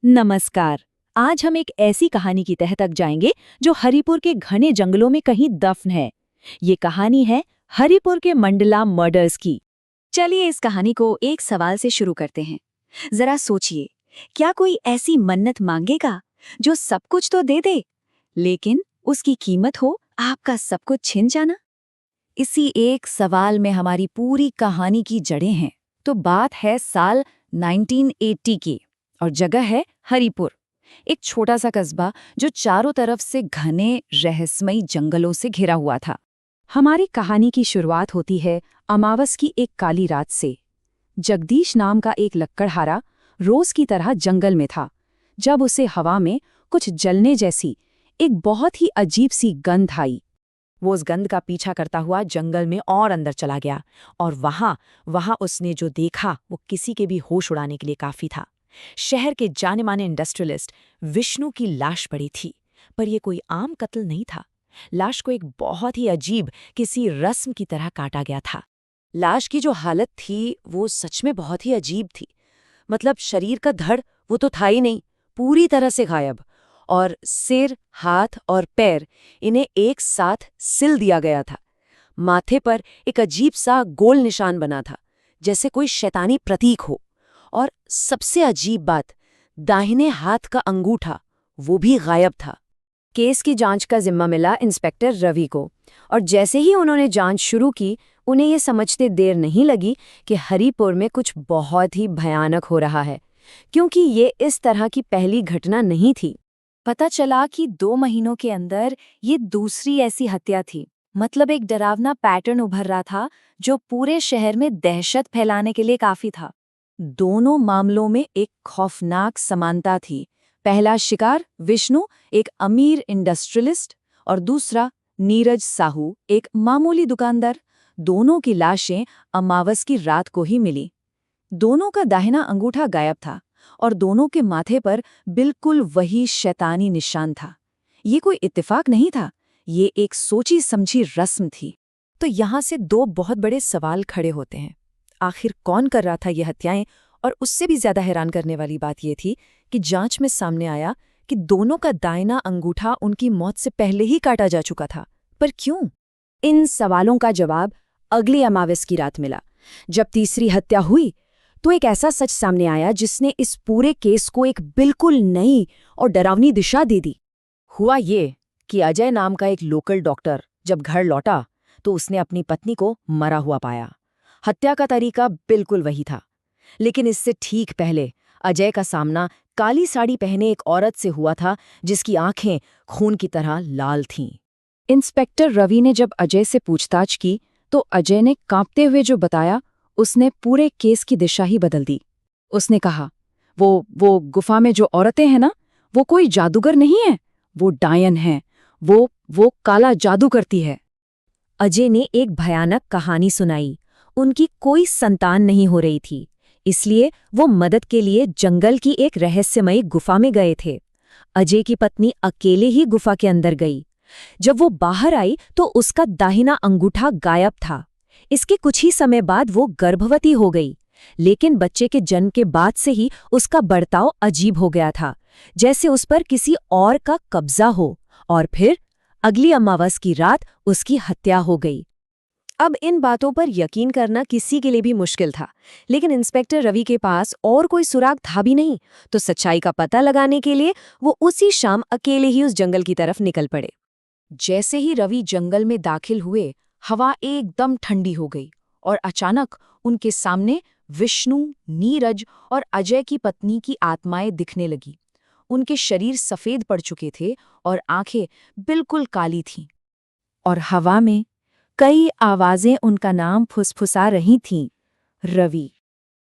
नमस्कार। आज हम एक ऐसी कहानी की तह तक जाएंगे जो हरिपुर के घने जंगलों में कहीं दफन है। ये कहानी है हरिपुर के मंडला मर्डर्स की। चलिए इस कहानी को एक सवाल से शुरू करते हैं। जरा सोचिए, क्या कोई ऐसी मन्नत मांगेगा जो सब कुछ तो दे दे, लेकिन उसकी कीमत हो आपका सब कुछ छिन जाना? इसी एक सवाल में हमारी पूरी कहानी की जड़ें हैं। तो बात है साल 1980 की और जगह है हरिपुर, एक छोटा सा कस्बा जो चारों तरफ से घने रहस्यमयी जंगलों से घिरा हुआ था। हमारी कहानी की शुरुआत होती है अमावस की एक काली रात से। जगदीश नाम का एक लक्कड़हारा रोज की तरह जंगल में था, जब उसे हवा में कुछ जलने जैसी एक बहुत ही अजीब सी गंध आई। वो उस गंध का पीछा करता हुआ जंगल में और अंदर चला गया और वहां उसने जो देखा वो किसी के भी होश उड़ाने के लिए काफी था। शहर के जाने माने इंडस्ट्रियलिस्ट विष्णु की लाश पड़ी थी, पर यह कोई आम कत्ल नहीं था। लाश को एक बहुत ही अजीब किसी रस्म की तरह काटा गया था। लाश की जो हालत थी वो सच में बहुत ही अजीब थी। मतलब शरीर का धड़ वो तो था ही नहीं, पूरी तरह से गायब, और सिर, हाथ और पैर इन्हें एक साथ सिल दिया गया था। माथे पर एक अजीब सा गोल निशान बना था, जैसे कोई शैतानी प्रतीक हो। और सबसे अजीब बात, दाहिने हाथ का अंगूठा वो भी गायब था। केस की जांच का जिम्मा मिला इंस्पेक्टर रवि को, और जैसे ही उन्होंने जांच शुरू की, उन्हें ये समझते देर नहीं लगी कि हरिपुर में कुछ बहुत ही भयानक हो रहा है, क्योंकि ये इस तरह की पहली घटना नहीं थी। पता चला कि 2 महीनों के अंदर ये दूसरी ऐसी हत्या थी। मतलब एक डरावना पैटर्न उभर रहा था जो पूरे शहर में दहशत फैलाने के लिए काफी था। दोनों मामलों में एक खौफनाक समानता थी। पहला शिकार विष्णु, एक अमीर इंडस्ट्रियलिस्ट, और दूसरा नीरज साहू, एक मामूली दुकानदार। दोनों की लाशें अमावस की रात को ही मिली। दोनों का दाहिना अंगूठा गायब था और दोनों के माथे पर बिल्कुल वही शैतानी निशान था। ये कोई इत्तेफाक नहीं था, ये एक सोची समझी रस्म थी। तो यहाँ से 2 बहुत बड़े सवाल खड़े होते हैं। आखिर कौन कर रहा था ये हत्याएं? और उससे भी ज्यादा हैरान करने वाली बात ये थी कि जांच में सामने आया कि दोनों का दाहिना अंगूठा उनकी मौत से पहले ही काटा जा चुका था। पर क्यों? इन सवालों का जवाब अगली अमावस की रात मिला। जब तीसरी हत्या हुई तो एक ऐसा सच सामने आया जिसने इस पूरे केस को एक बिल्कुल नई और डरावनी दिशा दे दी। हुआ ये कि अजय नाम का एक लोकल डॉक्टर जब घर लौटा तो उसने अपनी पत्नी को मरा हुआ पाया। हत्या का तरीका बिल्कुल वही था, लेकिन इससे ठीक पहले अजय का सामना काली साड़ी पहने एक औरत से हुआ था जिसकी आंखें खून की तरह लाल थीं। इंस्पेक्टर रवि ने जब अजय से पूछताछ की तो अजय ने कांपते हुए जो बताया, उसने पूरे केस की दिशा ही बदल दी। उसने कहा, वो गुफा में जो औरतें हैं ना, वो कोई जादूगर नहीं है, वो डायन है। वो काला जादू करती है। अजय ने एक भयानक कहानी सुनाई। उनकी कोई संतान नहीं हो रही थी, इसलिए वो मदद के लिए जंगल की एक रहस्यमयी गुफा में गए थे। अजय की पत्नी अकेले ही गुफा के अंदर गई। जब वो बाहर आई तो उसका दाहिना अंगूठा गायब था। इसके कुछ ही समय बाद वो गर्भवती हो गई, लेकिन बच्चे के जन्म के बाद से ही उसका बर्ताव अजीब हो गया था, जैसे उस पर किसी और का कब्जा हो। और फिर अगली अमावस की रात उसकी हत्या हो गई। अब इन बातों पर यकीन करना किसी के लिए भी मुश्किल था, लेकिन इंस्पेक्टर रवि के पास और कोई सुराग था भी नहीं। तो सच्चाई का पता लगाने के लिए वो उसी शाम अकेले ही उस जंगल की तरफ निकल पड़े। जैसे ही रवि जंगल में दाखिल हुए, हवा एकदम ठंडी हो गई और अचानक उनके सामने विष्णु, नीरज और अजय की पत्नी की आत्माएं दिखने लगी। उनके शरीर सफेद पड़ चुके थे और आंखें बिल्कुल काली थीं, और हवा में कई आवाजें उनका नाम फुसफुसा रही थीं, रवि।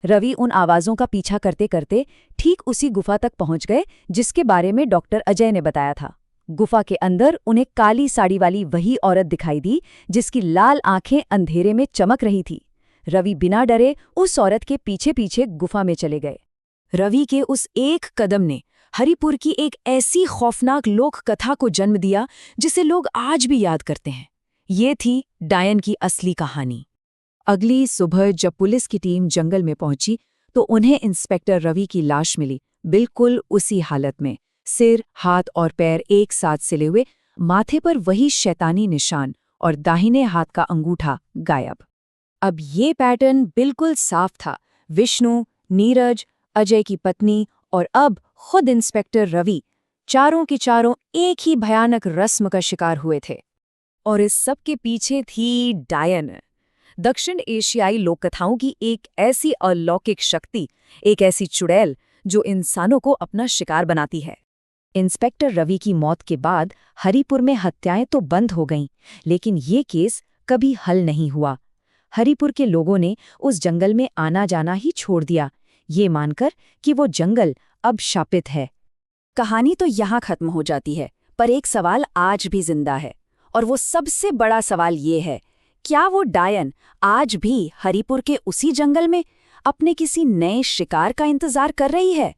रवि उन आवाजों का पीछा करते करते ठीक उसी गुफा तक पहुंच गए जिसके बारे में डॉक्टर अजय ने बताया था। गुफा के अंदर उन्हें काली साड़ी वाली वही औरत दिखाई दी जिसकी लाल आंखें अंधेरे में चमक रही थी। रवि बिना डरे उस औरत के पीछे पीछे गुफा में चले गए। रवि के उस एक कदम ने हरिपुर की एक ऐसी खौफनाक लोक कथा को जन्म दिया जिसे लोग आज भी याद करते हैं। ये थी डायन की असली कहानी। अगली सुबह जब पुलिस की टीम जंगल में पहुंची तो उन्हें इंस्पेक्टर रवि की लाश मिली, बिल्कुल उसी हालत में, सिर, हाथ और पैर एक साथ सिले हुए, माथे पर वही शैतानी निशान और दाहिने हाथ का अंगूठा गायब। अब ये पैटर्न बिल्कुल साफ था। विष्णु, नीरज, अजय की पत्नी और अब खुद इंस्पेक्टर रवि, चारों के चारों एक ही भयानक रस्म का शिकार हुए थे। और इस सब के पीछे थी डायन, दक्षिण एशियाई लोककथाओं की एक ऐसी अलौकिक शक्ति, एक ऐसी चुड़ैल जो इंसानों को अपना शिकार बनाती है। इंस्पेक्टर रवि की मौत के बाद हरिपुर में हत्याएं तो बंद हो गईं, लेकिन ये केस कभी हल नहीं हुआ। हरिपुर के लोगों ने उस जंगल में आना जाना ही छोड़ दिया, ये मानकर कि वो जंगल अब शापित है। कहानी तो यहाँ खत्म हो जाती है, पर एक सवाल आज भी जिंदा है, और वो सबसे बड़ा सवाल ये है, क्या वो डायन आज भी हरिपुर के उसी जंगल में अपने किसी नए शिकार का इंतजार कर रही है?